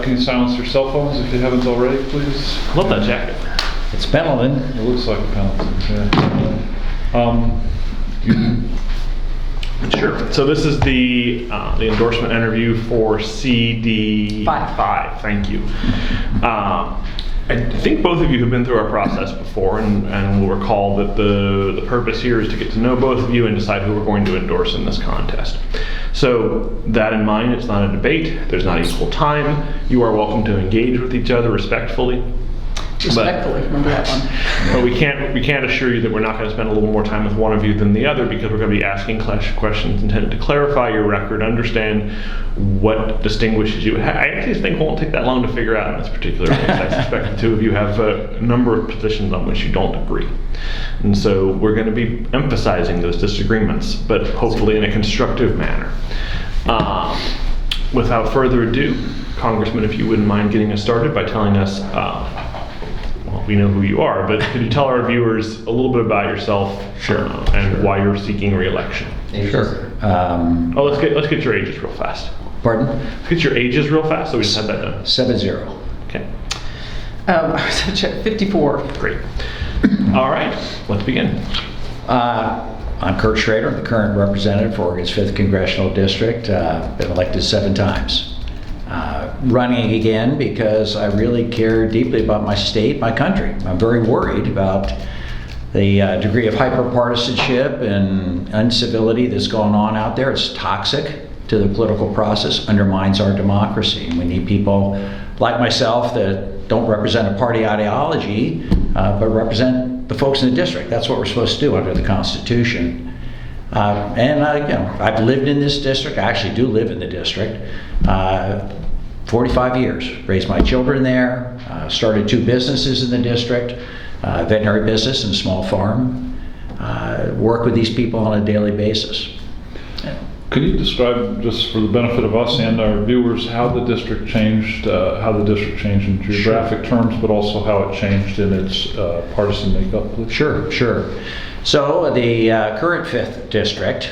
can you silence your cell phones if you haven't already, please? Love that jacket. It's Pendleton. It looks like a Pendleton, yeah. Sure. So this is the endorsement interview for CD5. Thank you. I think both of you have been through our process before and will recall that the purpose here is to get to know both of you and decide who we're going to endorse in this contest. So that in mind, it's not a debate. There's not equal time. You are welcome to engage with each other respectfully. Remember that one. But we can't assure you that we're not going to spend a little more time with one of you than the other, because we're going to be asking questions intended to clarify your record, understand what distinguishes you. I actually think it won't take that long to figure out in this particular case. I suspect the two of you have a number of positions on which you don't agree. And so we're going to be emphasizing those disagreements, but hopefully in a constructive manner. Without further ado, Congressman, if you wouldn't mind getting us started by telling us, well, we know who you are, but could you tell our viewers a little bit about yourself? Sure. And why you're seeking re-election? Sure. Let's get your ages real fast. Pardon? Let's get your ages real fast, so we just had that done. 70. Okay. I was at 54. Great. All right, let's begin. I'm Kurt Schrader, the current representative for Oregon's 5th Congressional District. Been elected 7 times. Running again because I really care deeply about my state, my country. I'm very worried about the degree of hyper-partisanship and incivility that's going on out there. It's toxic to the political process, undermines our democracy. And we need people like myself that don't represent a party ideology, but represent the folks in the district. That's what we're supposed to do under the Constitution. I've lived in this district. I actually do live in the district. 45 years. Raised my children there. Started 2 businesses in the district. Veterinary business and a small farm. Work with these people on a daily basis. Could you describe, just for the benefit of us and our viewers, how the district changed in geographic terms, but also how it changed in its partisan makeup, please? Sure. So the current 5th district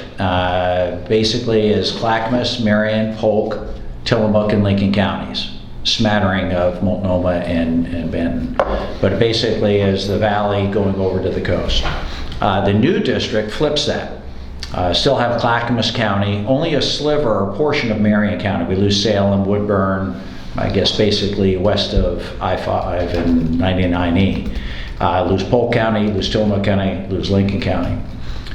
basically is Clackamas, Marion, Polk, Tillamook, and Lincoln counties, smattering of Multnomah and Benton. But it basically is the valley going over to the coast. The new district flips that. Still have Clackamas County, only a sliver or portion of Marion County. We lose Salem, Woodburn, I guess basically west of I-5 and 99E. Lose Polk County, lose Tillamook County, lose Lincoln County.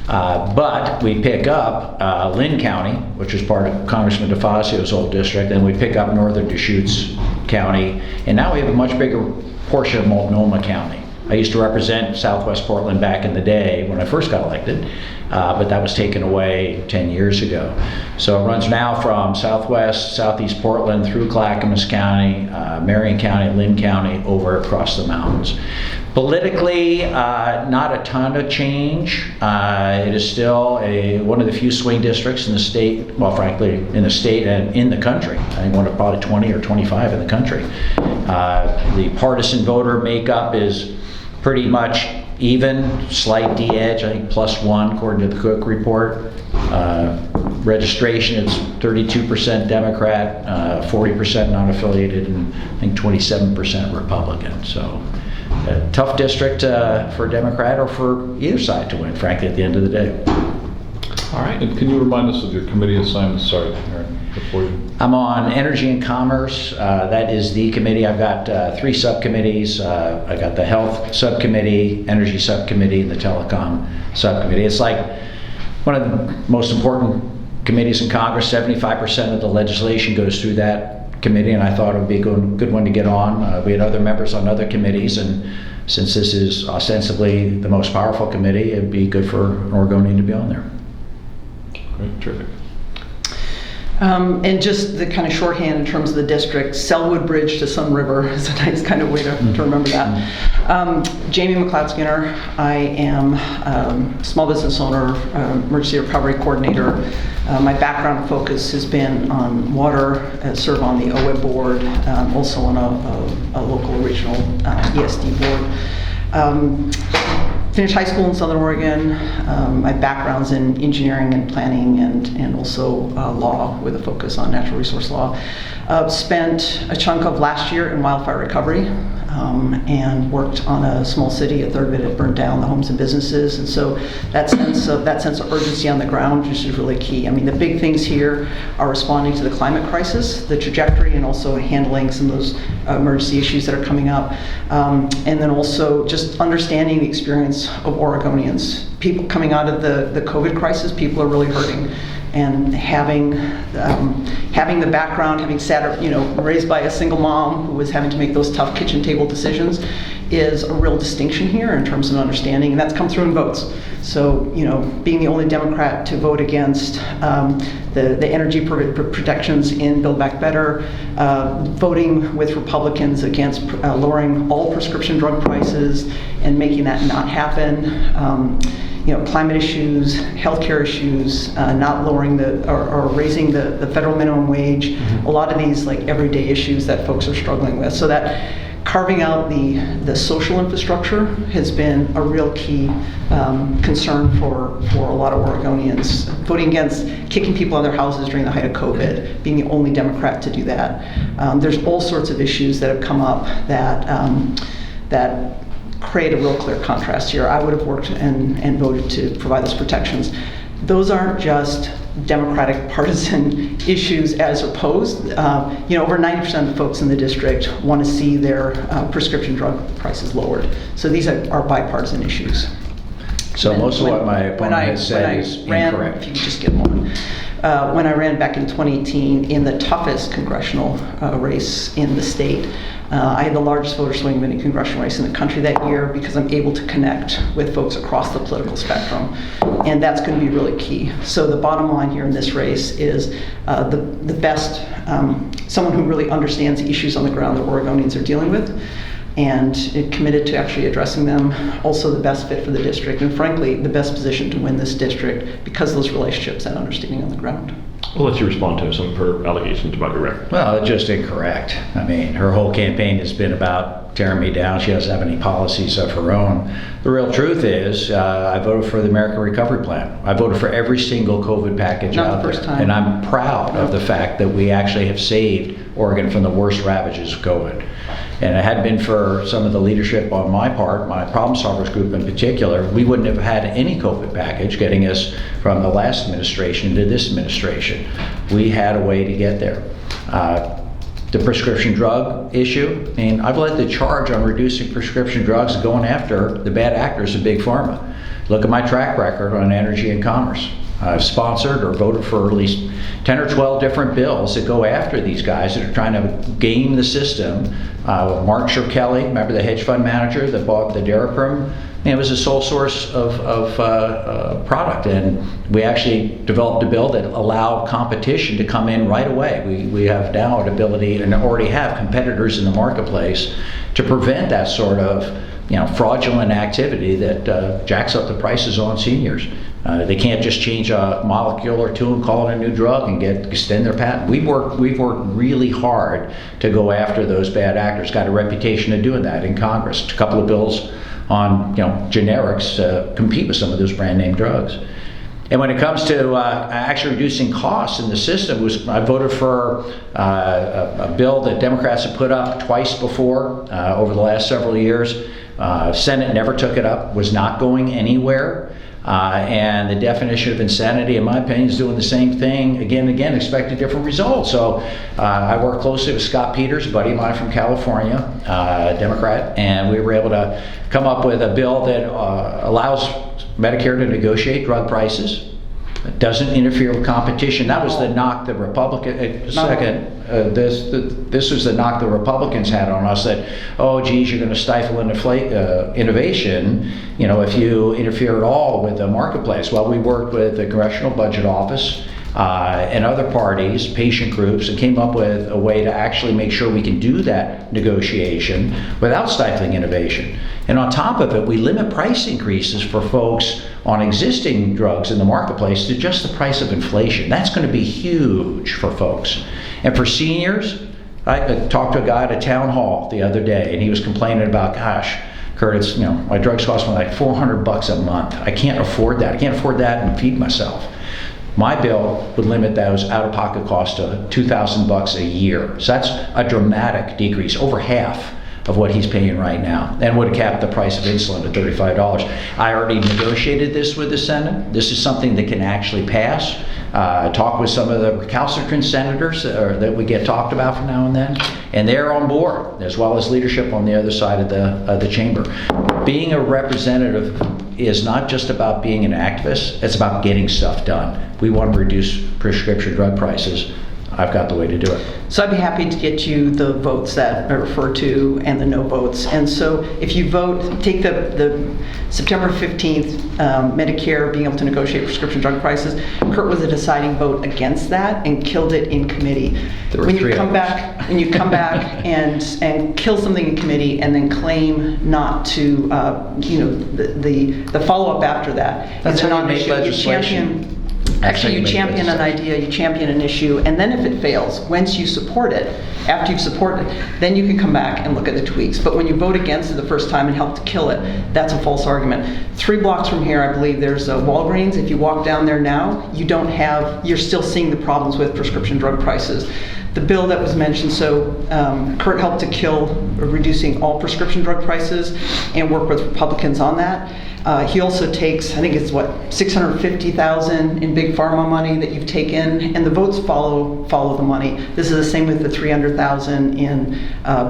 But we pick up Lynn County, which is part of Congressman DeFazio's old district, and we pick up northern Deschutes County, and now we have a much bigger portion of Multnomah County. I used to represent Southwest Portland back in the day when I first got elected, but that was taken away 10 years ago. So it runs now from southeast Portland through Clackamas County, Marion County, Lynn County, over across the mountains. Politically, not a ton of change. It is still one of the few swing districts in the state, well, frankly, in the state and in the country. I think one of probably 20 or 25 in the country. The partisan voter makeup is pretty much even, slight de-edge, I think +1 according to the Cook report. Registration, it's 32% Democrat, 40% non-affiliated, and I think 27% Republican. So a tough district for a Democrat or for either side to win, frankly, at the end of the day. All right, and can you remind us of your committee assignments? Sorry, Aaron, before you. I'm on Energy and Commerce. That is the committee. I've got 3 subcommittees. I got the Health Subcommittee, Energy Subcommittee, and the Telecom Subcommittee. It's like one of the most important committees in Congress. 75% of the legislation goes through that committee, and I thought it would be a good one to get on. We had other members on other committees, and since this is ostensibly the most powerful committee, it'd be good for an Oregonian to be on there. Great, terrific. And just the kind of shorthand in terms of the district, Selwood Bridge to Sun River is a nice kind of way to remember that. Jamie McLeod-Skinner. I am a small business owner, emergency recovery coordinator. My background and focus has been on water, serve on the OEB board, also on a local regional ESD board. Finished high school in Southern Oregon. My background's in engineering and planning and also law with a focus on natural resource law. Spent a chunk of last year in wildfire recovery and worked on a small city. A third of it had burned down, the homes and businesses. And so that sense of urgency on the ground just is really key. I mean, the big things here are responding to the climate crisis, the trajectory, and also handling some of those emergency issues that are coming up. And then also just understanding the experience of Oregonians. People coming out of the COVID crisis, people are really hurting. And having the background, having sat, raised by a single mom who was having to make those tough kitchen table decisions, is a real distinction here in terms of understanding, and that's come through in votes. So, being the only Democrat to vote against the energy protections in Build Back Better, voting with Republicans against lowering all prescription drug prices and making that not happen. Climate issues, healthcare issues, not lowering or raising the federal minimum wage, a lot of these like everyday issues that folks are struggling with. So that carving out the social infrastructure has been a real key concern for a lot of Oregonians. Voting against kicking people out of their houses during the height of COVID, being the only Democrat to do that. There's all sorts of issues that have come up that create a real clear contrast here. I would have worked and voted to provide those protections. Those aren't just Democratic partisan issues as opposed. Over 90% of the folks in the district want to see their prescription drug prices lowered. So these are bipartisan issues. So most of what my opponent has said is incorrect. If you could just get a moment. When I ran back in 2018 in the toughest congressional race in the state, I had the largest voter swing of any congressional race in the country that year because I'm able to connect with folks across the political spectrum, and that's going to be really key. So the bottom line here in this race is the best, someone who really understands the issues on the ground that Oregonians are dealing with, and committed to actually addressing them, also the best fit for the district, and frankly, the best position to win this district because of those relationships and understanding on the ground. We'll let you respond to some of her allegations about your record. Well, it's just incorrect. I mean, her whole campaign has been about tearing me down. She doesn't have any policies of her own. The real truth is, I voted for the American Recovery Plan. I voted for every single COVID package out there. Not the first time. And I'm proud of the fact that we actually have saved Oregon from the worst ravages of COVID. And it had been for some of the leadership on my part, my problem solvers group in particular, we wouldn't have had any COVID package getting us from the last administration to this administration. We had a way to get there. The prescription drug issue, I mean, I've led the charge on reducing prescription drugs and going after the bad actors of Big Pharma. Look at my track record on energy and commerce. I've sponsored or voted for at least 10 or 12 different bills that go after these guys that are trying to game the system. Mark Kelly, remember the hedge fund manager that bought the Daraprim? It was a sole source of product, and we actually developed a bill that allowed competition to come in right away. We have now an ability, and already have competitors in the marketplace to prevent that sort of fraudulent activity that jacks up the prices on seniors. They can't just change a molecule or two and call it a new drug and extend their patent. We've worked really hard to go after those bad actors. Got a reputation of doing that in Congress. A couple of bills on generics compete with some of those brand name drugs. And when it comes to actually reducing costs in the system, I voted for a bill that Democrats have put up twice before over the last several years. Senate never took it up, was not going anywhere. And the definition of insanity, in my opinion, is doing the same thing again and again, expect a different result. So I worked closely with Scott Peters, a buddy of mine from California, Democrat, and we were able to come up with a bill that allows Medicare to negotiate drug prices. It doesn't interfere with competition. That was the knock the this was the knock the Republicans had on us, that, oh, geez, you're going to stifle innovation, if you interfere at all with the marketplace. Well, we worked with the Congressional Budget Office and other parties, patient groups, and came up with a way to actually make sure we can do that negotiation without stifling innovation. And on top of it, we limit price increases for folks on existing drugs in the marketplace to just the price of inflation. That's going to be huge for folks. And for seniors, I talked to a guy at a town hall the other day, and he was complaining about, gosh, Kurt, it's, my drugs cost me like $400 a month. I can't afford that. I can't afford that and feed myself. My bill would limit those out-of-pocket costs to $2,000 a year. So that's a dramatic decrease, over half of what he's paying right now, and would have capped the price of insulin at $35. I already negotiated this with the Senate. This is something that can actually pass. Talk with some of the recalcitrant senators that we get talked about from now and then, and they're on board, as well as leadership on the other side of the chamber. Being a representative is not just about being an activist, it's about getting stuff done. We want to reduce prescription drug prices. I've got the way to do it. So I'd be happy to get you the votes that I refer to and the no votes. And so if you vote, take the September 15th Medicare being able to negotiate prescription drug prices. Kurt was a deciding vote against that and killed it in committee. When you come back and kill something in committee and then claim not to, the follow-up after that. That's how you make legislation. Actually, you champion an idea, you champion an issue, and then if it fails, once you support it, after you've supported it, then you can come back and look at the tweaks. But when you vote against it the first time and help to kill it, that's a false argument. 3 blocks from here, I believe there's Walgreens. If you walk down there now, you're still seeing the problems with prescription drug prices. The bill that was mentioned, so Kurt helped to kill reducing all prescription drug prices and work with Republicans on that. He also takes, I think it's $650,000 in big pharma money that you've taken, and the votes follow the money. This is the same with the $300,000 in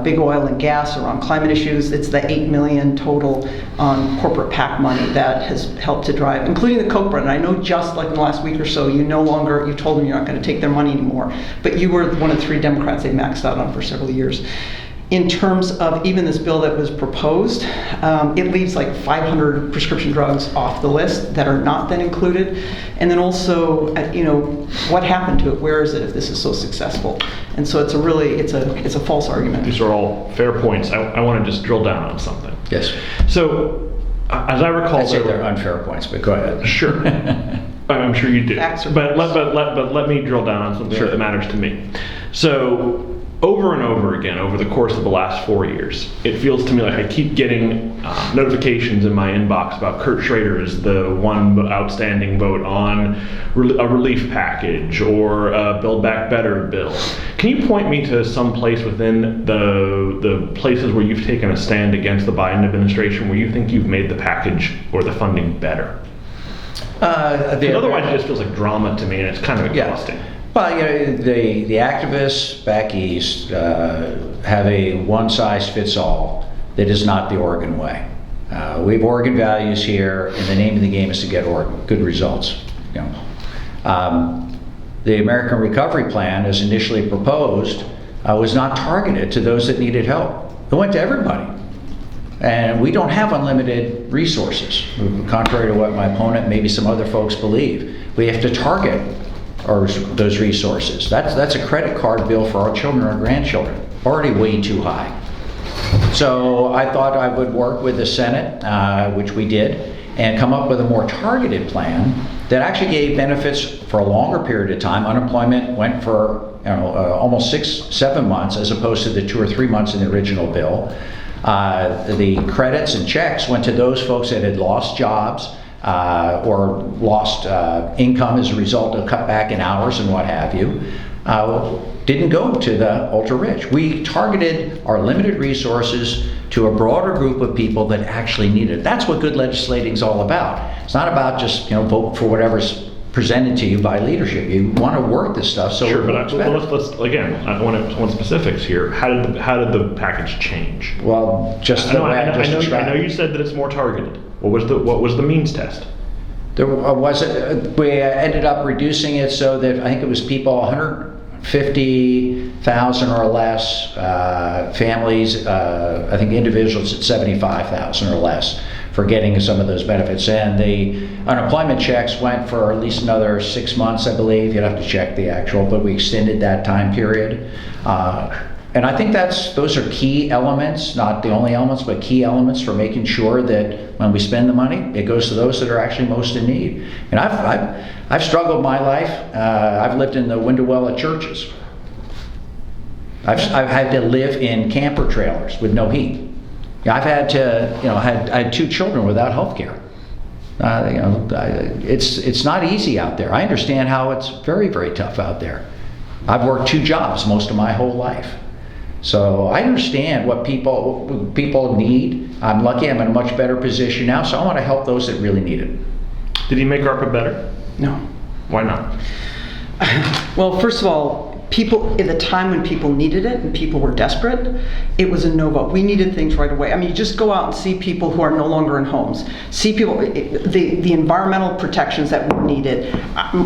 big oil and gas or on climate issues. It's the $8 million total on corporate PAC money that has helped to drive, including the Koch brand. I know just like in the last week or so, you told them you're not going to take their money anymore, but you were one of 3 Democrats they maxed out on for several years. In terms of even this bill that was proposed, it leaves like 500 prescription drugs off the list that are not then included. And then also, what happened to it? Where is it if this is so successful? And so it's a false argument. These are all fair points. I want to just drill down on something. Yes. So, as I recall, I'd say they're unfair points, but go ahead. Sure. I'm sure you do. But let me drill down on something that matters to me. So, over and over again, over the course of the last 4 years, it feels to me like I keep getting notifications in my inbox about Kurt Schrader is the one outstanding vote on a relief package or a Build Back Better bill. Can you point me to some place within the places where you've taken a stand against the Biden administration where you think you've made the package or the funding better? Otherwise, it just feels like drama to me, and it's kind of exhausting. Yeah. Well, the activists back east have a one-size-fits-all that is not the Oregon way. We have Oregon values here, and the name of the game is to get good results. The American Recovery Plan, as initially proposed, was not targeted to those that needed help. It went to everybody. And we don't have unlimited resources, contrary to what my opponent, maybe some other folks believe. We have to target those resources. That's a credit card bill for our children or grandchildren, already way too high. So I thought I would work with the Senate, which we did, and come up with a more targeted plan that actually gave benefits for a longer period of time. Unemployment went for almost 6-7 months as opposed to the 2 or 3 months in the original bill. The credits and checks went to those folks that had lost jobs or lost income as a result of cutback in hours and what have you. Didn't go to the ultra-rich. We targeted our limited resources to a broader group of people that actually need it. That's what good legislating is all about. It's not about just vote for whatever's presented to you by leadership. You want to work this stuff so sure, it works better. Let's again. I want specifics here. How did the package change? Well, just the way I just described. I know you said that it's more targeted. What was the means test? There we ended up reducing it so that I think it was people 150,000 or less, families, I think individuals at 75,000 or less for getting some of those benefits. And the unemployment checks went for at least another 6 months, I believe. You'd have to check the actual, but we extended that time period. And I think those are key elements, not the only elements, but key elements for making sure that when we spend the money, it goes to those that are actually most in need. And I've struggled my life. I've lived in the window well of churches. I've had to live in camper trailers with no heat. I've had to, I had 2 children without health care. It's not easy out there. I understand how it's very, very tough out there. I've worked 2 jobs most of my whole life. So I understand what people need. I'm lucky I'm in a much better position now, so I want to help those that really need it. Did he make ARPA better? No. Why not? Well, first of all, people, in the time when people needed it and people were desperate, it was a no vote. We needed things right away. I mean, you just go out and see people who are no longer in homes. See people, the environmental protections that were needed.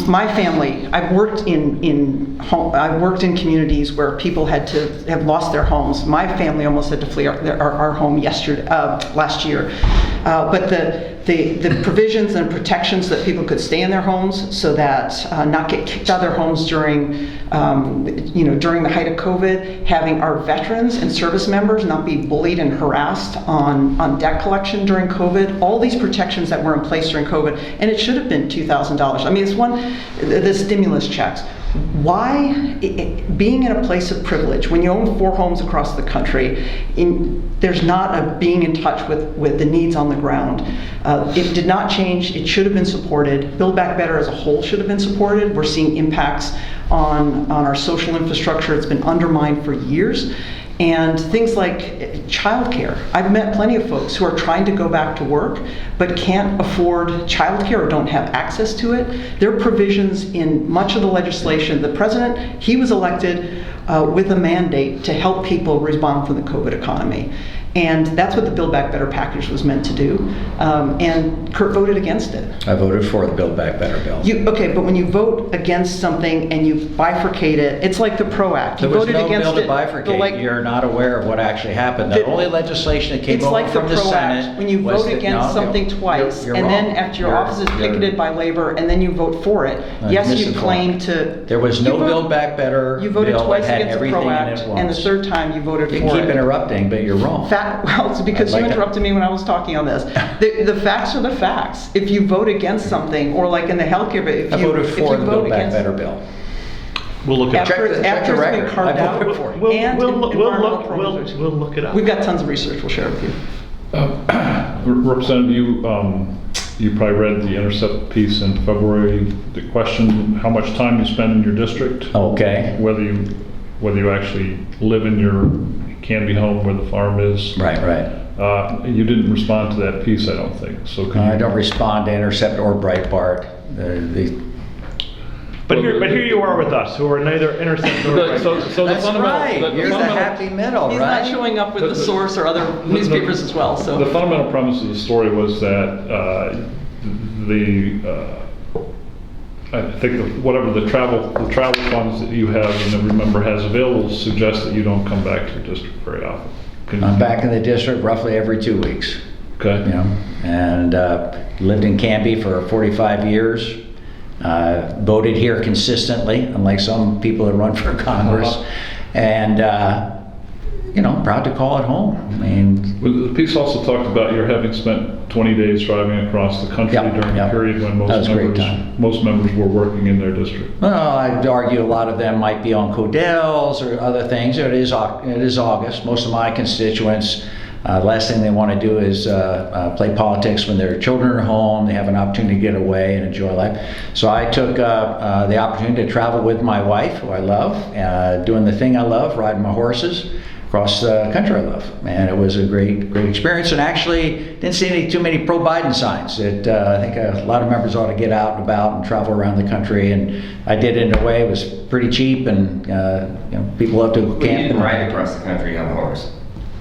My family, I've worked I've worked in communities where people had to have lost their homes. My family almost had to flee our home last year. But the provisions and protections that people could stay in their homes so that not get kicked out of their homes during during the height of COVID, having our veterans and service members not be bullied and harassed on debt collection during COVID, all these protections that were in place during COVID, and it should have been $2,000. I mean, it's the stimulus checks. Why, being in a place of privilege, when you own 4 homes across the country, there's not a being in touch with the needs on the ground. It did not change. It should have been supported. Build Back Better as a whole should have been supported. We're seeing impacts on our social infrastructure. It's been undermined for years. And things like childcare. I've met plenty of folks who are trying to go back to work but can't afford childcare or don't have access to it. There are provisions in much of the legislation. The president, he was elected with a mandate to help people respond from the COVID economy. And that's what the Build Back Better package was meant to do. And Kurt voted against it. I voted for the Build Back Better bill. Okay, but when you vote against something and you bifurcate it, it's like the PRO Act. You there was voted no against bill to bifurcate. You're not aware of what actually happened. The only legislation that came over from the Senate. When you vote against something twice, and then after your office is picketed by labor, and then you vote for it, yes, you claim to. There was no Build Back Better bill. You voted twice against the PRO in Act, it once. and the third time you voted for it. You keep interrupting, but you're wrong. Well, it's because you interrupted me when I was talking on this. The facts are the facts. If you vote against something, or like in the healthcare, I voted for the Build Back Better bill. We'll look at after it's been carved out. We'll look it up. We've got tons of research we'll share with you. Representative, you probably read the Intercept piece in February. The question: how much time you spend in your district? Okay. Whether you actually live in your Canby home where the farm is. Right. You didn't respond to that piece, I don't think. So I don't respond to Intercept or Breitbart. But here you are with us, who are neither Intercept nor Breitbart. So that's right. You're the happy middle, He's right? not showing up with the Source or other newspapers as well. So the fundamental premise of the story was that I think whatever the travel funds that you have and every member has available suggest that you don't come back to your district very often. I'm back in the district roughly every 2 weeks. Okay. And lived in Canby for 45 years. Voted here consistently, unlike some people that run for Congress. And proud to call it home. I mean, the piece also talked about your having spent 20 days driving across the country during a period when most members were working in their district. Well, I'd argue a lot of them might be on Codell's or other things. It is August. Most of my constituents, last thing they want to do is play politics when their children are home. They have an opportunity to get away and enjoy life. So I took the opportunity to travel with my wife, who I love, doing the thing I love, riding my horses across the country I love. And it was a great experience. And actually didn't see too many pro-Biden signs. I think a lot of members ought to get out and about and travel around the country. And I did it in a way it was pretty cheap, and people love to camp. You didn't ride across the country on a horse.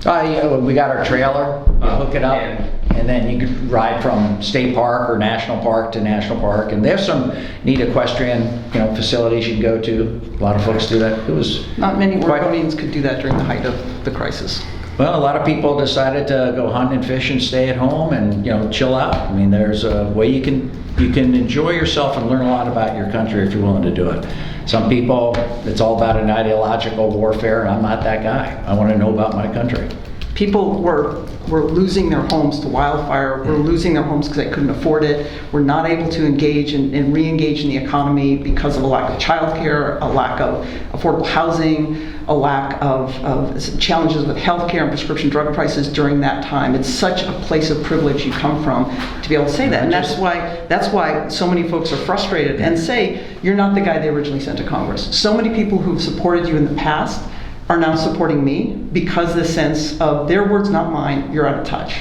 We got our trailer, you hook it up, and then you could ride from state park or national park to national park. And there's some neat equestrian, facilities you can go to. A lot of folks do that. It was not many Oregonians could do that during the height of the crisis. Well, a lot of people decided to go hunt and fish and stay at home and chill out. I mean, there's a way you can enjoy yourself and learn a lot about your country if you're willing to do it. Some people, it's all about an ideological warfare, and I'm not that guy. I want to know about my country. People were losing their homes to wildfire, were losing their homes because they couldn't afford it, were not able to engage and re-engage in the economy because of a lack of childcare, a lack of affordable housing, a lack of challenges with healthcare and prescription drug prices during that time. It's such a place of privilege you come from to be able to say that. And that's why so many folks are frustrated and say, you're not the guy they originally sent to Congress. So many people who've supported you in the past are now supporting me because the sense of their words, not mine, you're out of touch.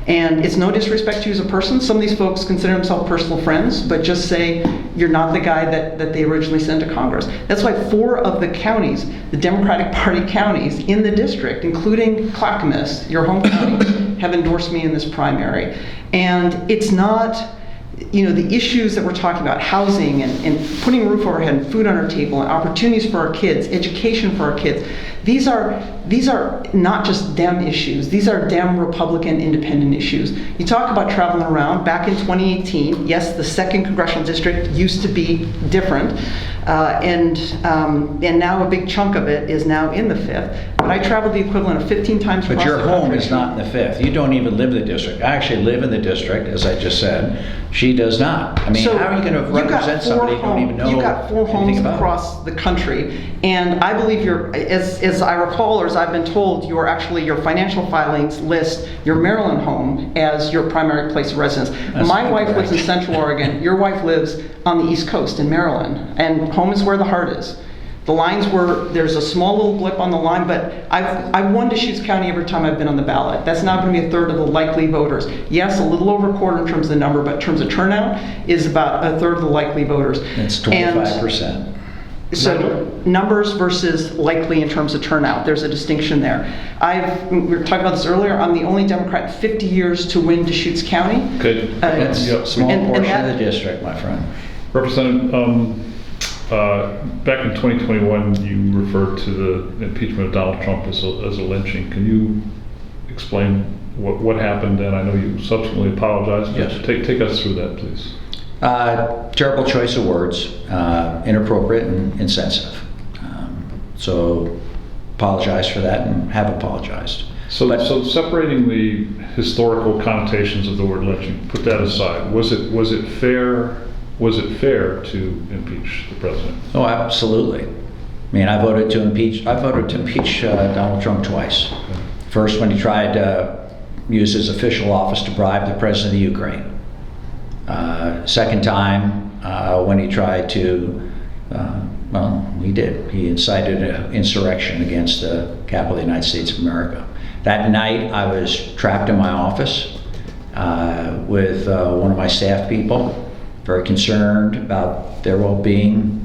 And it's no disrespect to you as a person. Some of these folks consider themselves personal friends, but just say, you're not the guy that they originally sent to Congress. That's why 4 of the counties, the Democratic Party counties in the district, including Clackamas, your home county, have endorsed me in this primary. And it's not, the issues that we're talking about, housing and putting a roof overhead and food on our table and opportunities for our kids, education for our kids, these are not just Dem issues. These are Dem, Republican, independent issues. You talk about traveling around. Back in 2018, yes, the 2nd Congressional District used to be different, and now a big chunk of it is now in the 5th. But I traveled the equivalent of 15 times across the country. But your home is not in the 5th. You don't even live in the district. I actually live in the district, as I just said. She does not. I mean, so how are you going to represent somebody who don't even know You've got 4 homes across the country, and I believe you're, as I recall, or as I've been told, your financial filings list your Maryland home as your primary place of residence. My wife lives in Central Oregon. Your wife lives on the East Coast in Maryland, and home is where the heart is. The lines there's a small little blip on the line, but I've won Deschutes County every time I've been on the ballot. That's now going to be a third of the likely voters. Yes, a little over a quarter in terms of the number, but in terms of turnout is about a third of the likely voters. It's 25%. So numbers versus likely in terms of turnout, there's a distinction there. We were talking about this earlier, I'm the only Democrat in 50 years to win Deschutes County. Okay. That's a small portion of the district, my friend. Representative, back in 2021, you referred to the impeachment of Donald Trump as a lynching. Can you explain what happened? And I know you subsequently apologized. Yes. Take us through that, please. Terrible choice of words, inappropriate and insensitive. So apologize for that and have apologized. So separating the historical connotations of the word lynching, put that aside. Was it fair to impeach the president? Oh, absolutely. I mean, I voted to impeach Donald Trump twice. Okay. First, when he tried to use his official office to bribe the president of Ukraine. Second time, when he tried to, he did. He incited an insurrection against the capital of the United States of America. That night, I was trapped in my office with one of my staff people, very concerned about their well-being.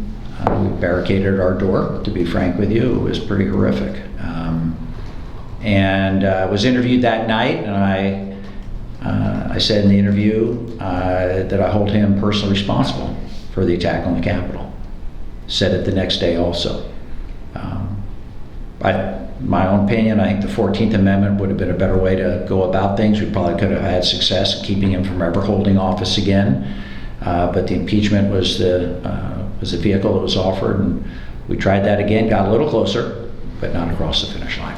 We barricaded our door, to be frank with you. It was pretty horrific. And was interviewed that night, and I said in the interview that I hold him personally responsible for the attack on the Capitol. Said it the next day also. My own opinion, I think the 14th Amendment would have been a better way to go about things. We probably could have had success in keeping him from ever holding office again. But the impeachment was the vehicle that was offered, and we tried that again, got a little closer, but not across the finish line.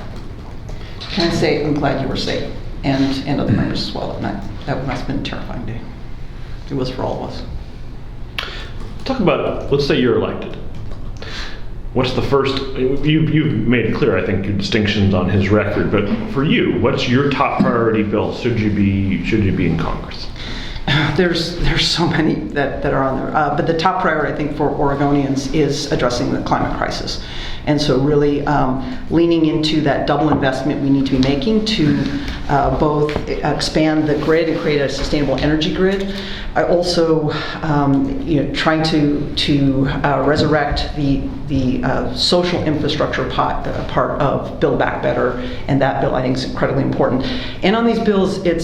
Can I say I'm glad you were safe, and other members as well that night. That must have been a terrifying day. It was for all of us. Talk about, let's say you're elected. What's the first, you've made it clear, I think, your distinctions on his record, but for you, what's your top priority bill should you be in Congress? There's so many that are on there, but the top priority, I think, for Oregonians is addressing the climate crisis. And so really leaning into that double investment we need to be making to both expand the grid and create a sustainable energy grid. I also trying to resurrect the social infrastructure part of Build Back Better, and that bill I think is incredibly important. And on these bills, it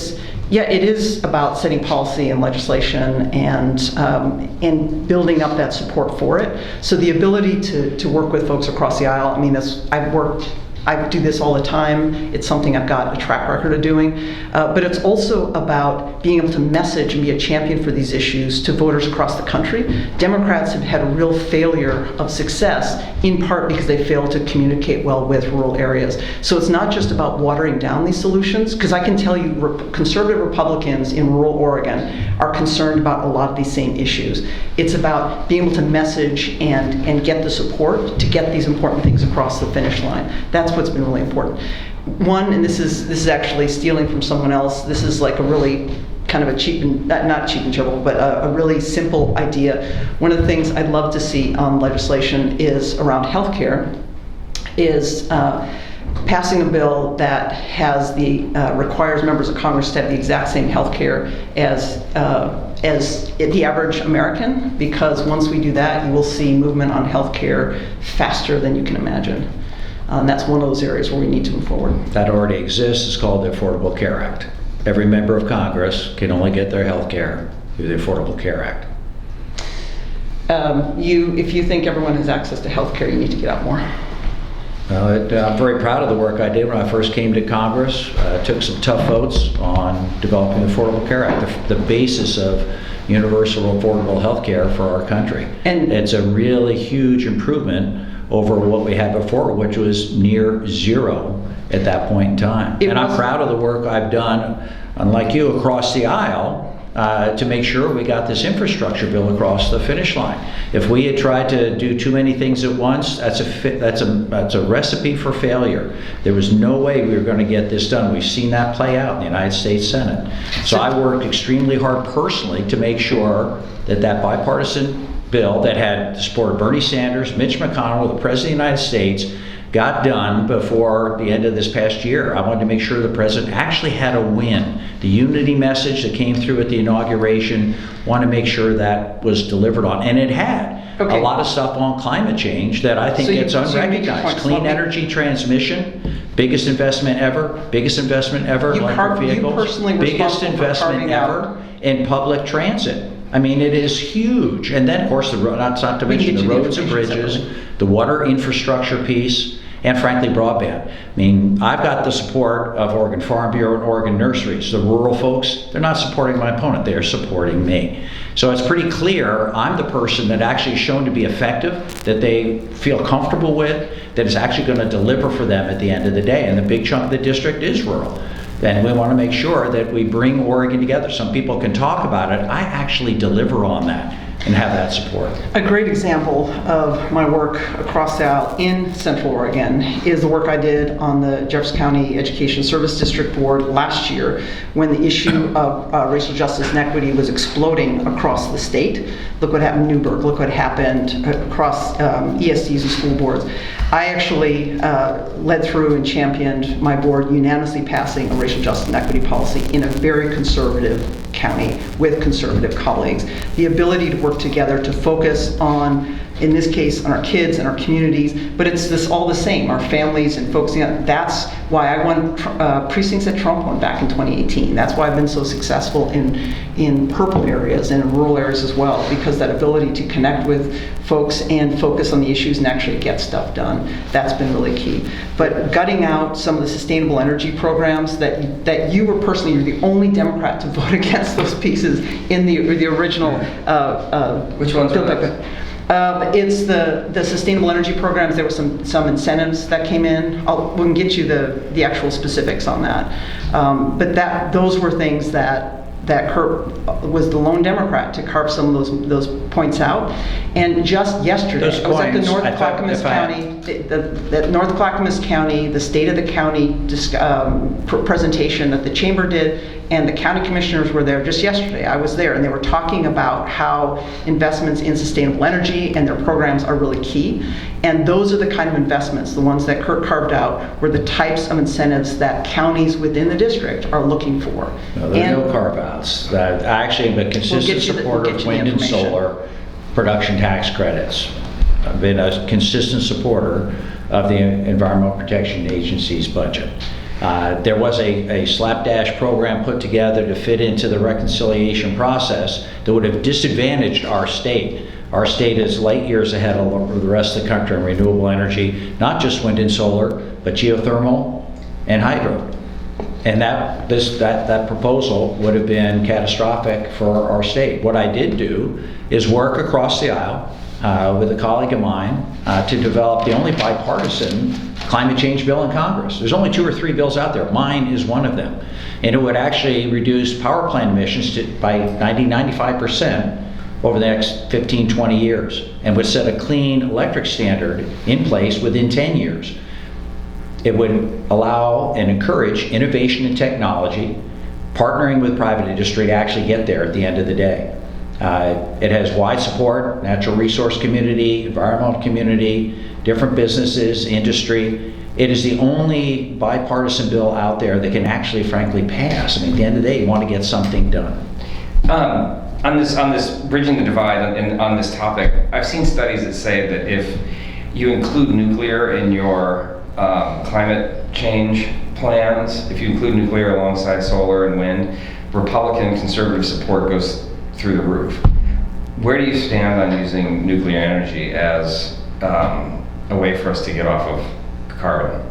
is about setting policy and legislation and building up that support for it. So the ability to work with folks across the aisle. I mean, I've worked I do this all the time. It's something I've got a track record of doing. But it's also about being able to message and be a champion for these issues to voters across the country. Democrats have had a real failure of success, in part because they fail to communicate well with rural areas. So it's not just about watering down these solutions, because I can tell you conservative Republicans in rural Oregon are concerned about a lot of these same issues. It's about being able to message and get the support to get these important things across the finish line. That's what's been really important. One, and this is actually stealing from someone else, this is like a really kind of a cheap and, not cheap and cheerful, but a really simple idea. One of the things I'd love to see on legislation is around healthcare, is passing a bill that has requires members of Congress to have the exact same healthcare as the average American, because once we do that, you will see movement on healthcare faster than you can imagine. That's one of those areas where we need to move forward. That already exists. It's called the Affordable Care Act. Every member of Congress can only get their health care through the Affordable Care Act. If you think everyone has access to health care, you need to get out more. I'm very proud of the work I did when I first came to Congress. Took some tough votes on developing the Affordable Care Act, the basis of universal affordable health care for our country. And it's a really huge improvement over what we had before, which was near zero at that point in time. And I'm proud of the work I've done, unlike you, across the aisle, to make sure we got this infrastructure bill across the finish line. If we had tried to do too many things at once, that's a recipe for failure. There was no way we were going to get this done. We've seen that play out in the United States Senate. So I worked extremely hard personally to make sure that bipartisan bill that had the support of Bernie Sanders, Mitch McConnell, the President of the United States, got done before the end of this past year. I wanted to make sure the President actually had a win. The unity message that came through at the inauguration, wanted to make sure that was delivered on. And it had. Okay. A lot of stuff on climate change that I think gets unrecognized. Clean energy transmission, biggest investment ever, electric vehicles, biggest investment ever in public transit. I mean, it is huge. And then, of course, not to mention the roads and bridges, the water infrastructure piece, and frankly, broadband. I mean, I've got the support of Oregon Farm Bureau and Oregon Nurseries. The rural folks, they're not supporting my opponent, they're supporting me. So it's pretty clear I'm the person that actually is shown to be effective, that they feel comfortable with, that is actually going to deliver for them at the end of the day. And the big chunk of the district is rural. And we want to make sure that we bring Oregon together. Some people can talk about it. I actually deliver on that and have that support. A great example of my work across the aisle in Central Oregon is the work I did on the Jefferson County Education Service District Board last year when the issue of racial justice and equity was exploding across the state. Look what happened in Newburgh. Look what happened across ESDs and school boards. I actually led through and championed my board unanimously passing a racial justice and equity policy in a very conservative county with conservative colleagues. The ability to work together to focus on, in this case, on our kids and our communities, but it's this all the same, our families and focusing on, that's why I won precincts that Trump won back in 2018. That's why I've been so successful in purple areas and in rural areas as well, because that ability to connect with folks and focus on the issues and actually get stuff done, that's been really key. But gutting out some of the sustainable energy programs that you were personally, you're the only Democrat to vote against those pieces in the original. Which ones are those? It's the sustainable energy programs. There were some incentives that came in. We can get you the actual specifics on that. But those were things that Kurt was the lone Democrat to carve some of those points out. And just yesterday, I was at the North Clackamas County, the North Clackamas County, the State of the County presentation that the Chamber did, and the county commissioners were there just yesterday. I was there, and they were talking about how investments in sustainable energy and their programs are really key. And those are the kind of investments, the ones that Kurt carved out, were the types of incentives that counties within the district are looking for. No, there's no carve-outs. I actually am a consistent supporter of wind and solar production tax credits. I've been a consistent supporter of the Environmental Protection Agency's budget. There was a slapdash program put together to fit into the reconciliation process that would have disadvantaged our state Our state is light years ahead of the rest of the country in renewable energy, not just wind and solar, but geothermal and hydro. And that proposal would have been catastrophic for our state. What I did do is work across the aisle with a colleague of mine to develop the only bipartisan climate change bill in Congress. There's only 2 or 3 bills out there. Mine is one of them. And it would actually reduce power plant emissions by 95% over the next 15, 20 years, and would set a clean electric standard in place within 10 years. It would allow and encourage innovation in technology, partnering with private industry to actually get there at the end of the day. It has wide support, natural resource community, environmental community, different businesses, industry. It is the only bipartisan bill out there that can actually, frankly, pass. I mean, at the end of the day, you want to get something done. On this bridging the divide and on this topic, I've seen studies that say that if you include nuclear in your climate change plans, if you include nuclear alongside solar and wind, Republican conservative support goes through the roof. Where do you stand on using nuclear energy as a way for us to get off of carbon?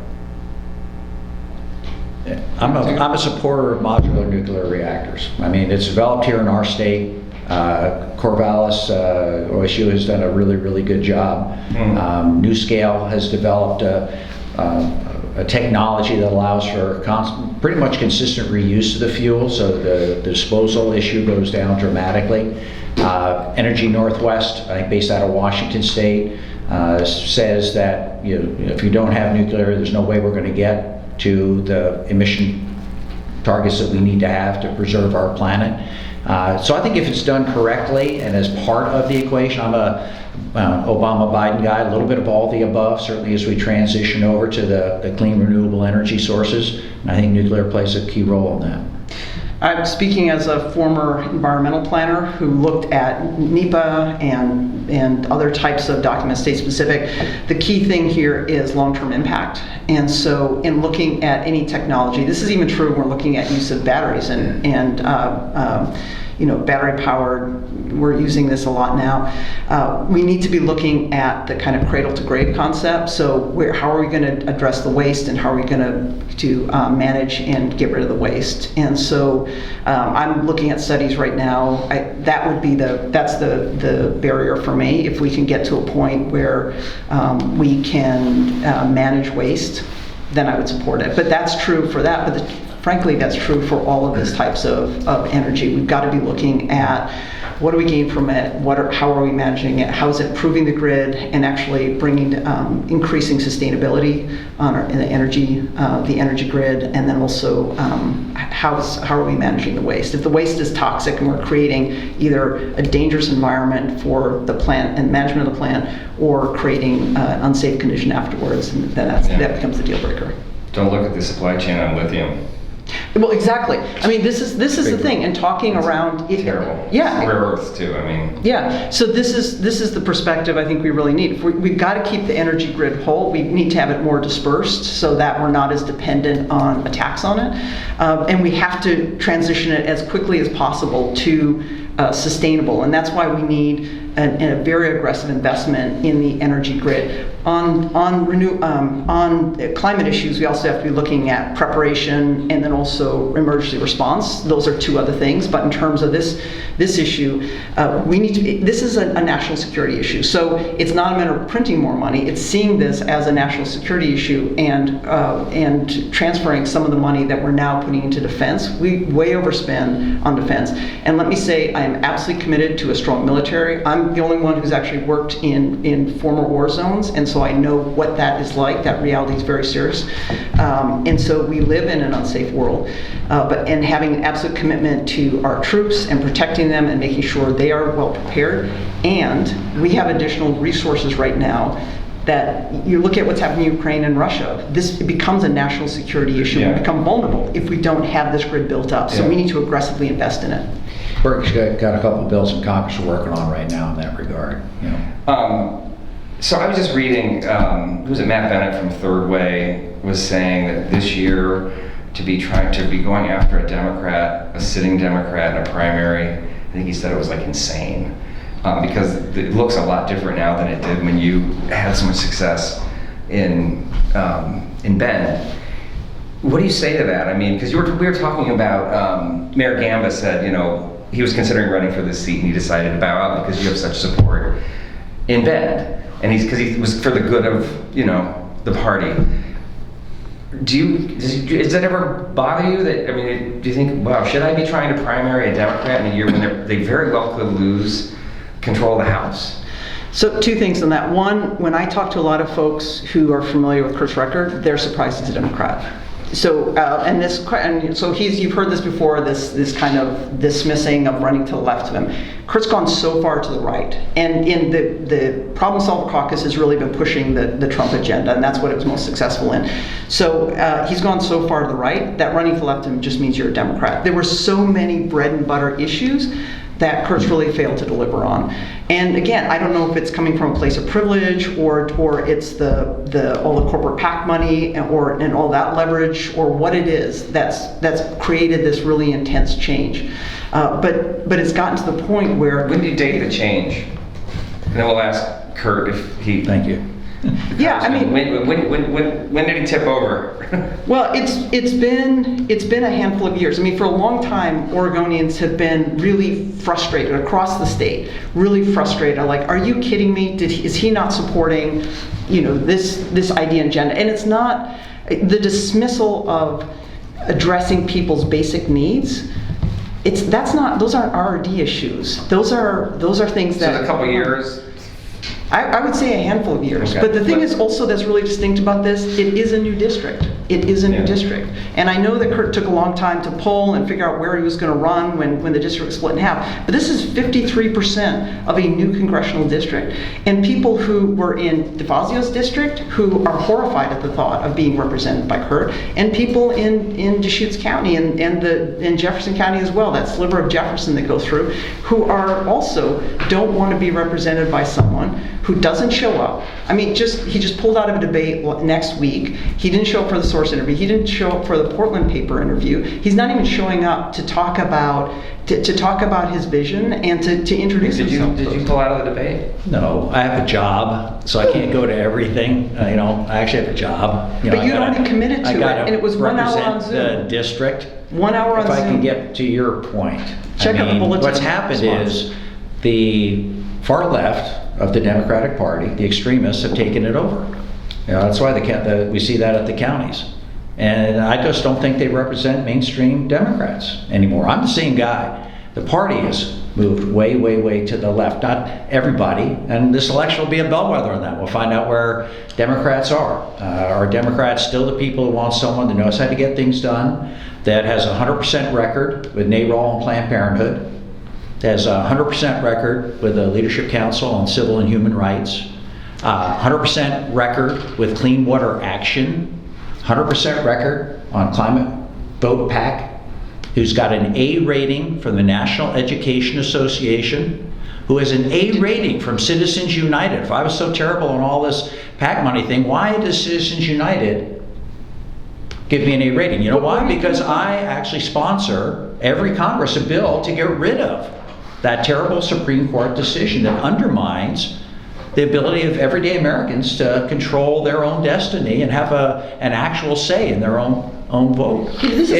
I'm a supporter of modular nuclear reactors. I mean, it's developed here in our state. Corvallis, OSU has done a really, really good job. NuScale has developed a technology that allows for pretty much consistent reuse of the fuel, so the disposal issue goes down dramatically. Energy Northwest, I think based out of Washington State, says that if you don't have nuclear, there's no way we're going to get to the emission targets that we need to have to preserve our planet. So I think if it's done correctly and as part of the equation, I'm a Obama-Biden guy, a little bit of all the above, certainly as we transition over to the clean renewable energy sources. And I think nuclear plays a key role in that. I'm speaking as a former environmental planner who looked at NEPA and other types of documents, state specific. The key thing here is long-term impact. And so in looking at any technology, this is even true when we're looking at use of batteries and battery powered, we're using this a lot now. We need to be looking at the kind of cradle to grave concept. So how are we going to address the waste, and how are we going to manage and get rid of the waste? And so I'm looking at studies right now. That's the barrier for me. If we can get to a point where we can manage waste, then I would support it. But that's true for that. But frankly, that's true for all of these types of energy. We've got to be looking at what do we gain from it, how are we managing it, how is it improving the grid and actually bringing increasing sustainability in the energy grid, and then also how are we managing the waste. If the waste is toxic and we're creating either a dangerous environment for the plant and management of the plant, or creating an unsafe condition afterwards, then that becomes the deal breaker. Don't look at the supply chain on lithium. Well, exactly. I mean, this is the thing, and talking around. Terrible. Yeah. Rare earths too. I mean. Yeah. So this is the perspective I think we really need. We've got to keep the energy grid whole. We need to have it more dispersed so that we're not as dependent on attacks on it, and we have to transition it as quickly as possible to sustainable. And that's why we need a very aggressive investment in the energy grid. On climate issues, we also have to be looking at preparation and then also emergency response. Those are 2 other things. But in terms of this issue, this is a national security issue. So it's not a matter of printing more money. It's seeing this as a national security issue and transferring some of the money that we're now putting into defense. We way overspend on defense. And let me say, I am absolutely committed to a strong military. I'm the only one who's actually worked in former war zones, and so I know what that is like. That reality is very serious. And so we live in an unsafe world, and having an absolute commitment to our troops and protecting them and making sure they are well prepared. And we have additional resources right now that you look at what's happening in Ukraine and Russia. It becomes a national security issue. Yeah. We become vulnerable if we don't have this grid built up. So we need to aggressively invest in it. Berk's got a couple of bills in Congress we're working on right now in that regard. So I was just reading, who was it, Matt Bennett from Third Way was saying that this year to be going after a sitting Democrat in a primary, I think he said it was like insane. because it looks a lot different now than it did when you had so much success in Bend. What do you say to that? I mean, because we were talking about, Mayor Gamba said, he was considering running for this seat and he decided to bow out because you have such support in Bend. And because he was for the good of, the party. Does that ever bother you? Do you think, wow, should I be trying to primary a Democrat in a year when they very well could lose control of the House? So 2 things on that. One, when I talk to a lot of folks who are familiar with Kurt's record, they're surprised he's a Democrat. So you've heard this before, this kind of dismissing of running to the left of him. Kurt's gone so far to the right, and in the Problem Solver Caucus has really been pushing the Trump agenda, and that's what it was most successful in. So he's gone so far to the right that running to the left of him just means you're a Democrat. There were so many bread and butter issues that Kurt's really failed to deliver on. And again, I don't know if it's coming from a place of privilege or it's all the corporate PAC money and all that leverage or what it is that's created this really intense change. But it's gotten to the point where... When do you date the change? And then we'll ask Kurt if he... Thank you. Yeah, I mean... When did he tip over? Well, it's been a handful of years. I mean, for a long time, Oregonians have been really frustrated across the state. Really frustrated. Like, are you kidding me? Is he not supporting, this idea and agenda? And it's not the dismissal of addressing people's basic needs. Those aren't RD issues. Those are things that. So a couple years. I would say a handful of years. Okay. But the thing is also that's really distinct about this, it is a new district. It is a new district. And I know that Kurt took a long time to poll and figure out where he was going to run when the district was split in half. But this is 53% of a new congressional district. And people who were in DeFazio's district who are horrified at the thought of being represented by Kurt, and people in Deschutes County and in Jefferson County as well, that sliver of Jefferson that goes through, who are also don't want to be represented by someone who doesn't show up. I mean, he just pulled out of a debate next week. He didn't show up for the Source interview. He didn't show up for the Portland paper interview. He's not even showing up to talk about his vision and to introduce himself. Did you pull out of the debate? No, I have a job, so I can't go to everything. I actually have a job. But you'd already committed to it, and it was 1 hour on Zoom. The district. 1 hour on Zoom. If I can get to your point. Check out the bulletin. What's happened is the far left of the Democratic Party, the extremists, have taken it over. That's why we see that at the counties. And I just don't think they represent mainstream Democrats anymore. I'm the same guy. The party has moved way, way, way to the left. Not everybody. And this election will be a bellwether on that. We'll find out where Democrats are. Are Democrats still the people who want someone that knows how to get things done, that has a 100% record with NARAL and Planned Parenthood, that has a 100% record with the Leadership Council on Civil and Human Rights, 100% record with Clean Water Action, 100% record on Climate Vote PAC, who's got an A rating from the National Education Association, who has an A rating from Citizens United. If I was so terrible on all this PAC money thing, why does Citizens United give me an A rating? You know why? Because I actually sponsor every Congress a bill to get rid of that terrible Supreme Court decision that undermines the ability of everyday Americans to control their own destiny and have an actual say in their own vote. It is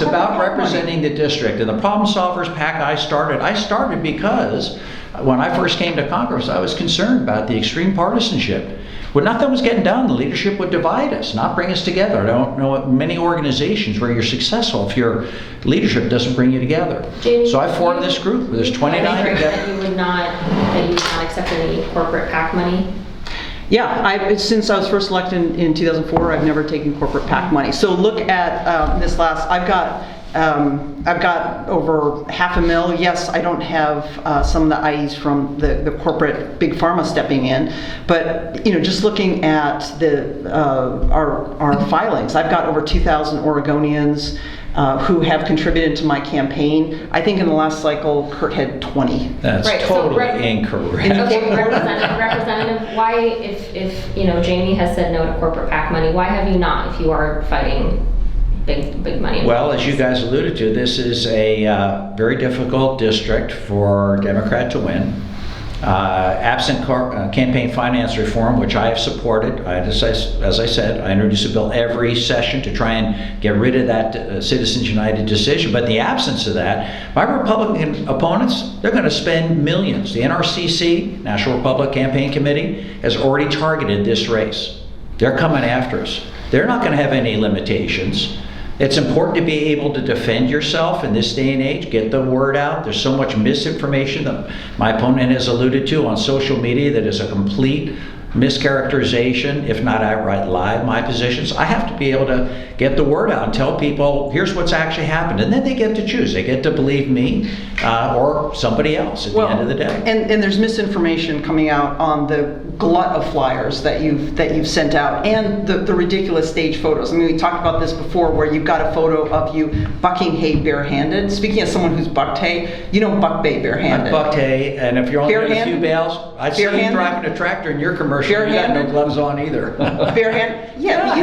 about representing the district. And the Problem Solvers PAC I started because when I first came to Congress, I was concerned about the extreme partisanship. When nothing was getting done, the leadership would divide us, not bring us together. I don't know many organizations where you're successful if your leadership doesn't bring you together. Jamie, so I formed this group. There's 29. That you would not accept any corporate PAC money. Yeah, since I was first elected in 2004, I've never taken corporate PAC money. So look at this last. I've got over $500,000. Yes, I don't have some of the IEs from the corporate big pharma stepping in, but just looking at our filings, I've got over 2,000 Oregonians who have contributed to my campaign. I think in the last cycle, Kurt had 20. That's right, totally incorrect. Okay, representative, why, if Jamie has said no to corporate PAC money, why have you not? If you are fighting big money. Well, as you guys alluded to, this is a very difficult district for Democrat to win. Absent campaign finance reform, which I have supported, as I said, I introduce a bill every session to try and get rid of that Citizens United decision. But in the absence of that, my Republican opponents, they're going to spend millions. The NRCC, National Republican Campaign Committee, has already targeted this race. They're coming after us. They're not going to have any limitations. It's important to be able to defend yourself in this day and age, get the word out. There's so much misinformation that my opponent has alluded to on social media that is a complete mischaracterization, if not outright lie, of my positions. I have to be able to get the word out and tell people, here's what's actually happened. And then they get to choose. They get to believe me or somebody else at the end of the day. And there's misinformation coming out on the glut of flyers that you've sent out, and the ridiculous stage photos. I mean, we talked about this before, where you've got a photo of you bucking hay barehanded. Speaking as someone who's bucked hay, you don't buck hay barehanded. I've bucked hay, and if you're only got a few bales, I'd see you driving a tractor in your commercial. You got no gloves on either. Barehand? Yeah, but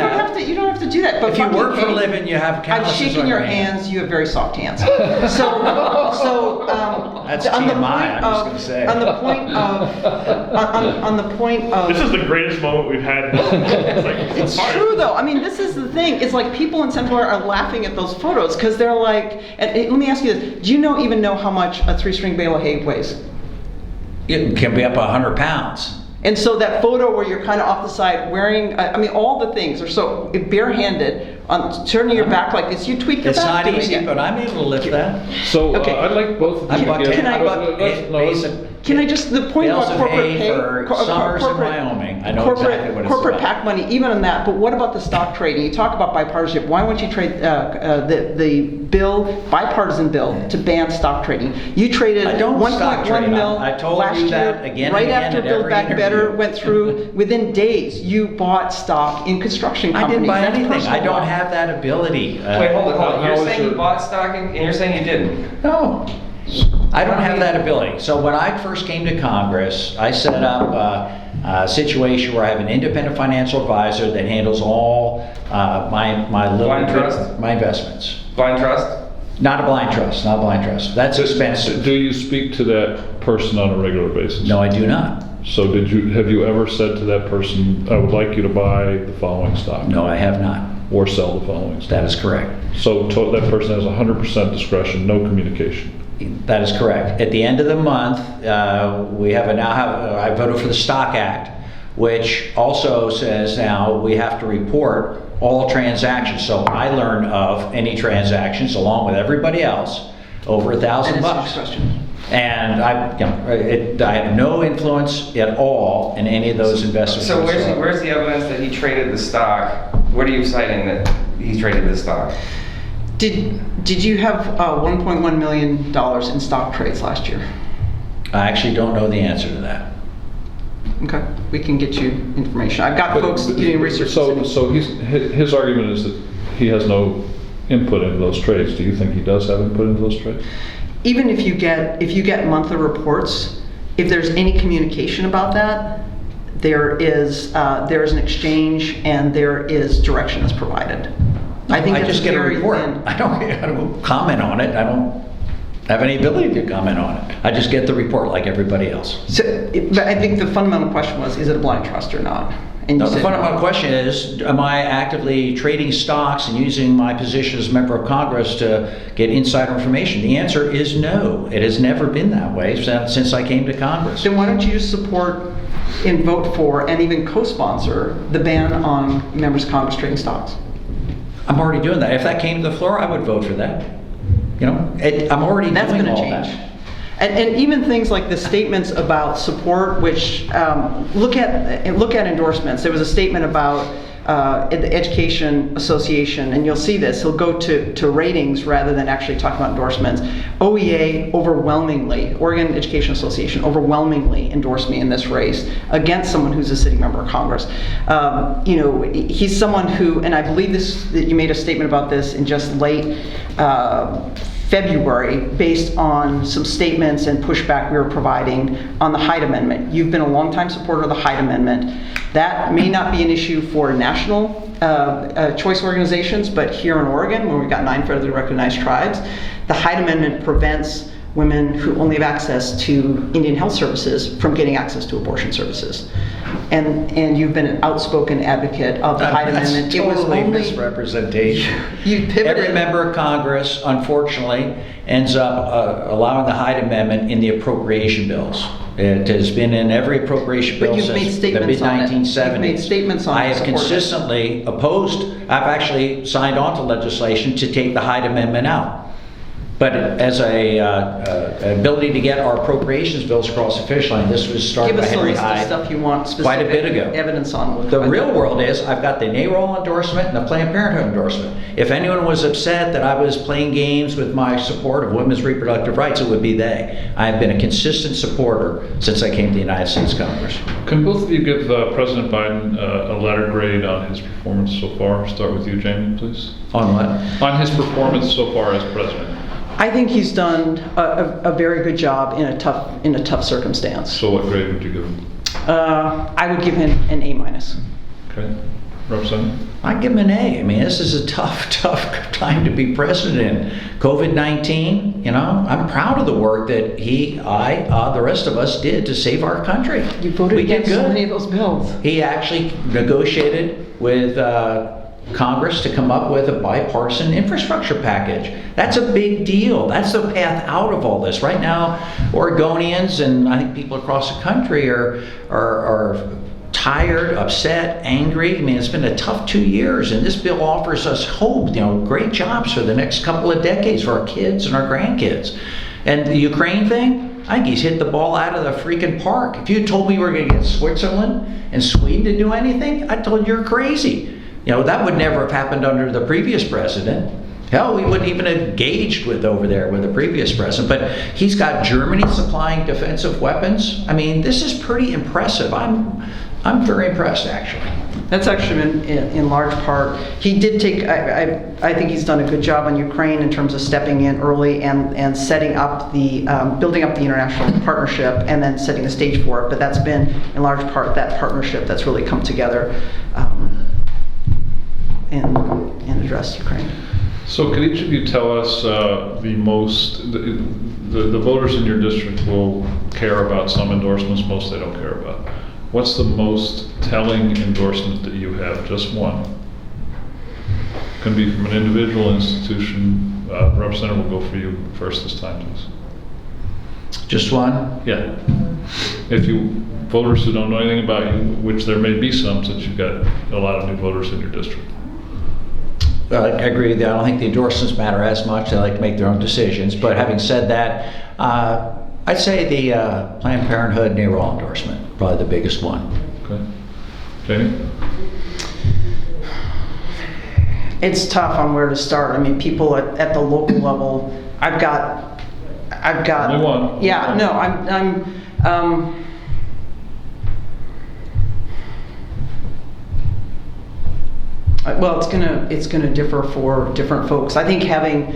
you don't have to do that. But if you work for a living, you have calluses. I've shaken your hands. You have very soft hands. So that's TMI. I'm just going to say. On the point of This is the greatest moment we've had. It's true though. I mean, this is the thing. It's like people in Central Florida are laughing at those photos because they're like. And let me ask you this: do you even know how much a 3-string bale of hay weighs? It can be up 100 pounds. And so that photo where you're kind of off the side wearing, all the things are so barehanded, turning your back like this, you tweak your back. It's not easy, but I'm able to lift that. So Okay. I'd like both of you to get... Can I just, the point about corporate pay, summers in Wyoming. I know exactly what it's corporate about. PAC money, even on that, but what about the stock trading? You talk about bipartisanship. Why won't you trade the bipartisan bill to ban stock trading? You traded I don't stock 1.1 trade. mil I told last you that year, again and right again after at Build every Back Better interview. went through, within days, you bought stock in construction I companies. didn't buy That's anything. personal I don't law. have that ability. Wait, hold on. You're how is saying your- you bought stock and you're saying you didn't? No. I don't have that ability. So when I first came to Congress, I set up a situation where I have an independent financial advisor that handles all my Blind trust? my investments. Blind trust? Not a blind trust. That's expensive. Do you speak to that person on a regular basis? No, I do not. So have you ever said to that person, I would like you to buy the following stock? No, I have not. Or sell the following stock? That is correct. So that person has 100% discretion, no communication? That is correct. At the end of the month, I voted for the Stock Act, which also says now we have to report all transactions. So I learn of any transactions along with everybody else over $1,000. And I have no influence at all in any of those investments. So where's the evidence that he traded the stock? What are you citing that he traded the stock? Did you have $1.1 million in stock trades last year? I actually don't know the answer to that. Okay, we can get you information. I've got folks doing research. So his argument is that he has no input into those trades. Do you think he does have input into those trades? Even if you get monthly reports, if there's any communication about that, there is an exchange and there is direction that's provided. I just get a report. I don't comment on it. I don't have any ability to comment on it. I just get the report like everybody else. But I think the fundamental question was, is it a blind trust or not? And No, the fundamental question is, am I actively trading stocks and using my position as a member of Congress to get insider information? The answer is no. It has never been that way since I came to Congress. Then why don't you support and vote for and even co-sponsor the ban on members of Congress trading stocks? I'm already doing that. If that came to the floor, I would vote for that. I'm already That's doing going to all change. that. And even things like the statements about support, which look at endorsements. There was a statement about the Education Association, and you'll see this. He'll go to ratings rather than actually talk about endorsements. OEA overwhelmingly, Oregon Education Association overwhelmingly endorsed me in this race against someone who's a sitting member of Congress. He's someone who, and I believe that you made a statement about this in just late February based on some statements and pushback we were providing on the Hyde Amendment. You've been a longtime supporter of the Hyde Amendment. That may not be an issue for national choice organizations, but here in Oregon, where we've got 9 federally recognized tribes, the Hyde Amendment prevents women who only have access to Indian Health Services from getting access to abortion services. And you've been an outspoken advocate of the Hyde Amendment. It was totally misrepresentation. You pivoted. Every member of Congress, unfortunately, ends up allowing the Hyde Amendment in the appropriation bills. It has been in every appropriation bill you've since made the statements on it. mid-1970s. You've made statements on it, I have supported it. consistently opposed, I've actually signed on to legislation to take the Hyde Amendment out. But as a ability to get our appropriations bills across the finish line, this was started Give by us a Henry list of Hyde stuff you want specific quite a bit ago. evidence on. The real world is, I've got the NAROL endorsement and the Planned Parenthood endorsement. If anyone was upset that I was playing games with my support of women's reproductive rights, it would be they. I have been a consistent supporter since I came to the United States Congress. Can both of you give President Biden a letter grade on his performance so far? Start with you, Jamie, please. On what? On his performance so far as president. I think he's done a very good job in a tough circumstance. So what grade would you give him? I would give him an A-. Okay. Representative? I'd give him an A. I mean, this is a tough time to be president. COVID-19, I'm proud of the work that the rest of us did to save our country. You voted We did against so good. many of those bills. He actually negotiated with Congress to come up with a bipartisan infrastructure package. That's a big deal. That's the path out of all this. Right now, Oregonians and I think people across the country are tired, upset, angry. I mean, it's been a tough 2 years, and this bill offers us hope, great jobs for the next couple of decades for our kids and our grandkids. And the Ukraine thing, I think he's hit the ball out of the freaking park. If you had told me we were going to get Switzerland and Sweden to do anything, I told you you're crazy. That would never have happened under the previous president. Hell, we wouldn't even have engaged with over there with the previous president. But he's got Germany supplying defensive weapons. I mean, this is pretty impressive. I'm very impressed, actually. That's actually been in large part. He did take. I think he's done a good job on Ukraine in terms of stepping in early and setting up building up the international partnership and then setting the stage for it. But that's been in large part that partnership that's really come together and addressed Ukraine. So could each of you tell us the voters in your district will care about some endorsements, most they don't care about. What's the most telling endorsement that you have? Just one. Can be from an individual institution. Representative will go for you first this time, please. Just one? Yeah. If you voters who don't know anything about you, which there may be some, since you've got a lot of new voters in your district. I agree with you. I don't think the endorsements matter as much. They like to make their own decisions. But having said that, I'd say the Planned Parenthood NAROL endorsement, probably the biggest one. Okay. Jamie? It's tough on where to start. I mean, people at the local level, I've got. Only one. Yeah, no, I'm. Well, it's gonna differ for different folks. I think having,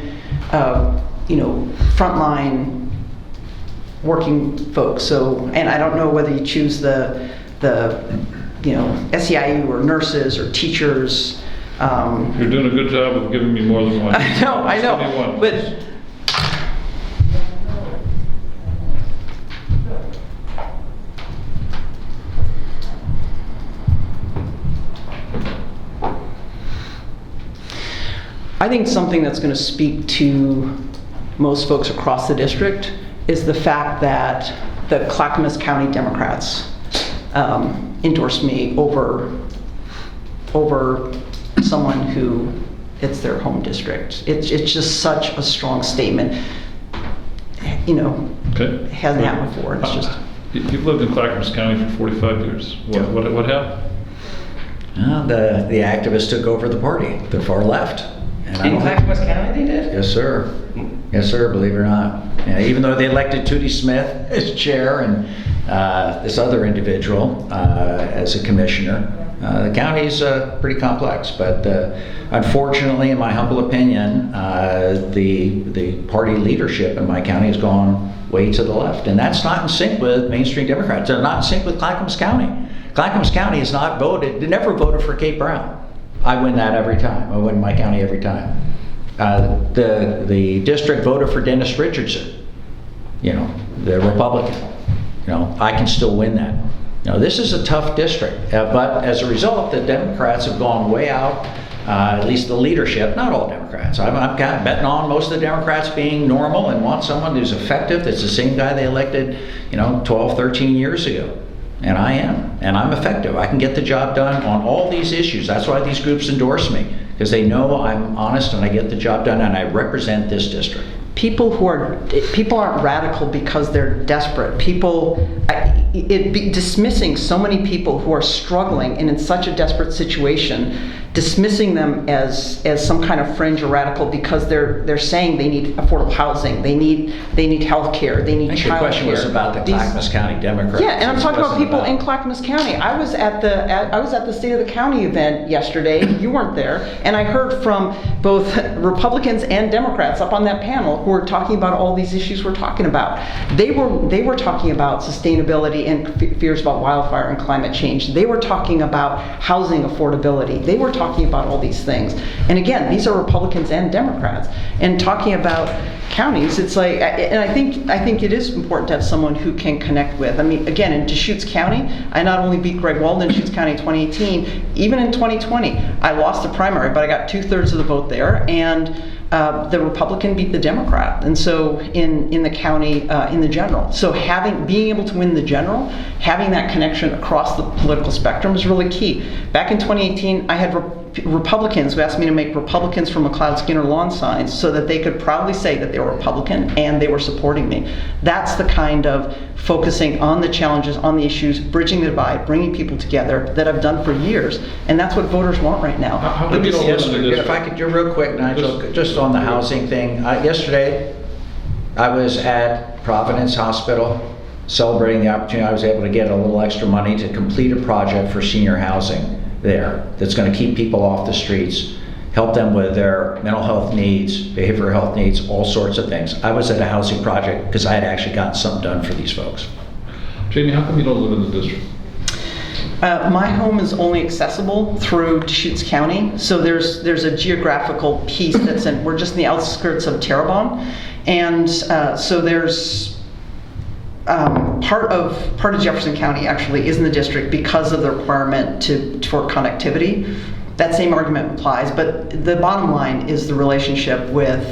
frontline working folks. So, and I don't know whether you choose the SEIU or nurses or teachers. You're doing a good job of giving me more than one. I know, Give me one. but. I think something that's going to speak to most folks across the district is the fact that the Clackamas County Democrats endorsed me over someone who it's their home district. It's just such a strong statement. Okay. It hasn't happened before. It's just. You've lived in Clackamas County for 45 years. What happened? Well, the activists took over the party, the far left. In Clackamas County they did? Yes, sir. Yes, sir, believe it or not. Even though they elected Tootie Smith as chair and this other individual as a commissioner, The county's pretty complex, but unfortunately, in my humble opinion, the party leadership in my county has gone way to the left, and that's not in sync with mainstream Democrats. They're not in sync with Clackamas County. Clackamas County has not voted, they never voted for Kate Brown. I win that every time. I win my county every time. The district voted for Dennis Richardson, the Republican. I can still win that. This is a tough district, but as a result, the Democrats have gone way out, at least the leadership, not all Democrats. I'm kind of betting on most of the Democrats being normal and want someone who's effective. That's the same guy they elected, 12, 13 years ago. And I am, and I'm effective. I can get the job done on all these issues. That's why these groups endorse me, because they know I'm honest and I get the job done and I represent this district. People aren't radical because they're desperate. Dismissing so many people who are struggling and in such a desperate situation, dismissing them as some kind of fringe or radical because they're saying they need affordable housing, they need health care, they need child care. Your question was about the Clackamas County Democrats. Yeah, and I'm talking about people in Clackamas County. I was at the State of the County event yesterday. You weren't there, and I heard from both Republicans and Democrats up on that panel who were talking about all these issues we're talking about. They were talking about sustainability and fears about wildfire and climate change. They were talking about housing affordability. They were talking about all these things. And again, these are Republicans and Democrats. And talking about counties, it's like, and I think it is important to have someone who can connect with. I mean, again, in Deschutes County, I not only beat Greg Walden in Deschutes County in 2018, even in 2020, I lost the primary, but I got 2/3 of the vote there, and the Republican beat the Democrat, and so in the county, in the general. So being able to win the general, having that connection across the political spectrum is really key. Back in 2018, I had Republicans who asked me to make Republicans from McLeod Skinner lawn signs so that they could proudly say that they were Republican and they were supporting me. That's the kind of focusing on the challenges, on the issues, bridging the divide, bringing people together that I've done for years, and that's what voters want right now. If I could do real quick, Nigel, just on the housing thing. Yesterday, I was at Providence Hospital celebrating the opportunity I was able to get a little extra money to complete a project for senior housing there that's going to keep people off the streets, help them with their mental health needs, behavioral health needs, all sorts of things. I was at a housing project because I had actually gotten something done for these folks. Jamie, how come you don't live in the district? My home is only accessible through Deschutes County, so there's a geographical piece we're just in the outskirts of Terrebonne, and so there's part of Jefferson County actually is in the district because of the requirement for connectivity. That same argument applies, but the bottom line is the relationship with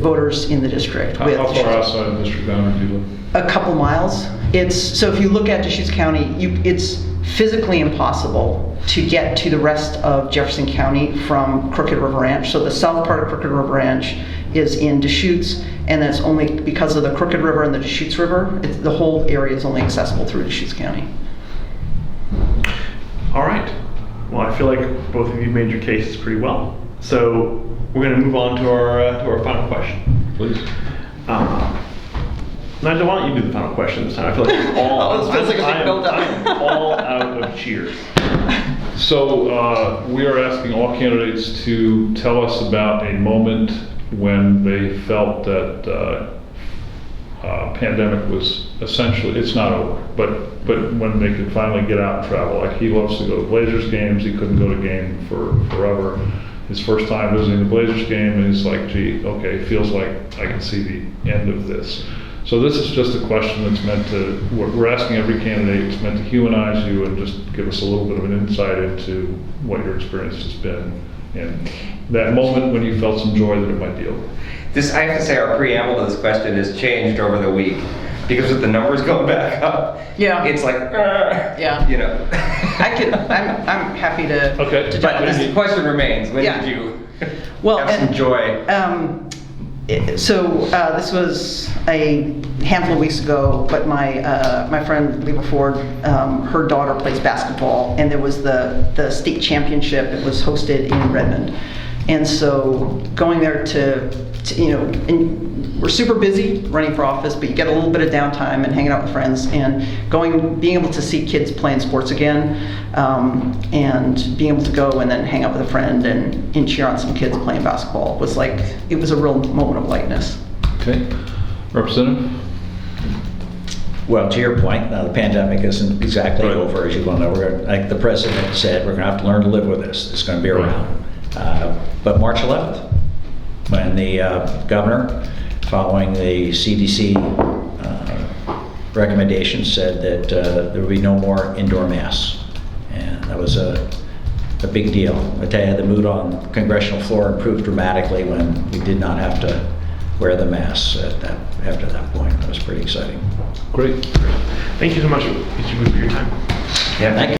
voters in the district. How far outside of the district boundary do you live? A couple miles. So if you look at Deschutes County, it's physically impossible to get to the rest of Jefferson County from Crooked River Ranch. So the south part of Crooked River Ranch is in Deschutes, and that's only because of the Crooked River and the Deschutes River. The whole area is only accessible through Deschutes County. All right. Well, I feel like both of you made your cases pretty well. So we're going to move on to our final question. Please. Nigel, why don't you do the final question this time? I feel like it's all, it feels like a big build-up. I'm all out of cheers. So we are asking all candidates to tell us about a moment when they felt that pandemic was essentially, it's not over, but when they could finally get out and travel. Like, he loves to go to Blazers games. He couldn't go to a game for forever. His first time visiting the Blazers game, and he's like, gee, okay, feels like I can see the end of this. So this is just a question that's meant to, we're asking every candidate, it's meant to humanize you and just give us a little bit of an insight into what your experience has been and that moment when you felt some joy that it might be over. I have to say, our preamble to this question has changed over the week because with the numbers going back up, yeah, it's like, yeah, you know. I'm happy to. Okay. To but the question remains: when did you have some joy? So this was a handful of weeks ago, but my friend Leva Ford, her daughter plays basketball, and there was the state championship. It was hosted in Redmond, And so going there to and we're super busy running for office, but you get a little bit of downtime and hanging out with friends and being able to see kids playing sports again, and being able to go and then hang out with a friend and cheer on some kids playing basketball was like, it was a real moment of lightness. Okay. Representative? Well, to your point, the pandemic isn't exactly Right. over, as you well know. Like the president said, we're going to have to learn to live with this. It's going to be around. But March 11th, when the governor, following the CDC recommendations, said that there would be no more indoor masks. And that was a big deal. I tell you, the mood on the Congressional floor improved dramatically when we did not have to wear the masks after that point. That was pretty exciting. Great. Thank you so much, each of you, for your time. Yeah. Thank you.